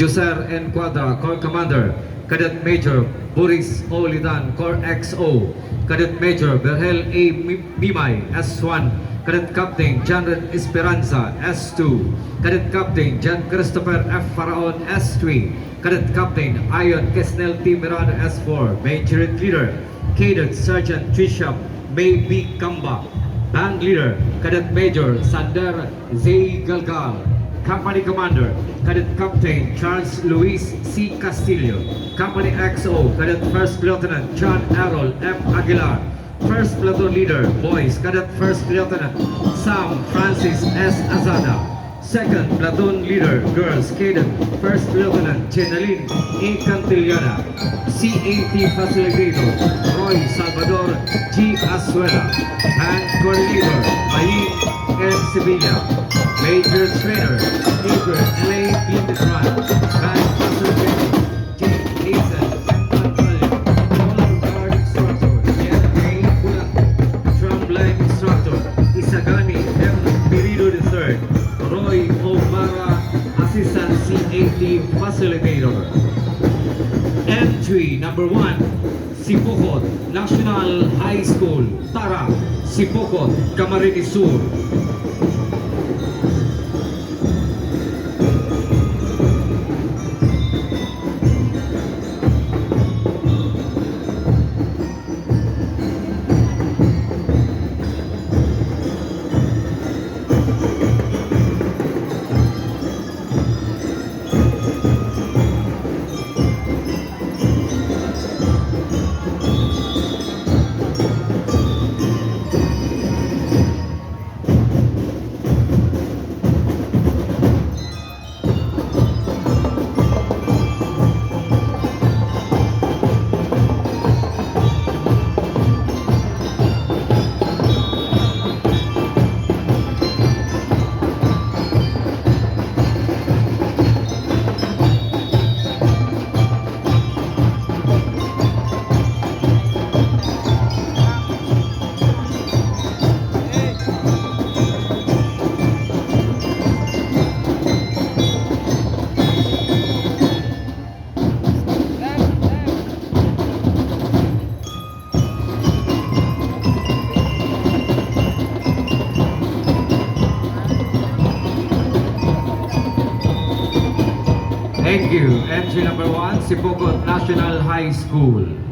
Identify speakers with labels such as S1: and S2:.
S1: Joser N. Quadra, Corps Commander. Cadet Major Boris O. Lidan, Corps XO. Cadet Major Berhel A. Mimay, S1. Cadet Captain John Esperanza, S2. Cadet Captain John Christopher F. Faraon, S3. Cadet Captain Ion Kesnel T. Miranda, S4. Major Leader Cadet Sergeant Trisha May B. Kamba. Band Leader Cadet Major Sander Z. Galgal. Company Commander Cadet Captain Charles Luis C. Castillo. Company XO Cadet First Lieutenant John Errol M. Aguilar. First Platoon Leader Boys Cadet First Lieutenant Sam Francis S. Azada. Second Platoon Leader Girls Cadet First Lieutenant Jenaline E. Cantillana. CAT Facilitator Roy Salvador G. Asuela. And Coordinator Mayin N. Sevilla. Major Trainer April L.A. Lindetran. Band Facilitator J. Hazen M. Antalya. Color Guard Instructor Jen A. Pulato. Drum Line Instructor Isagani M. Mirido III. Roy O'Mara, Assistant CAT Facilitator. Entry number 1, Sipocot National High School, Tara, Sipocot, Camarines Sur. Thank you. Entry number 1, Sipocot National High School.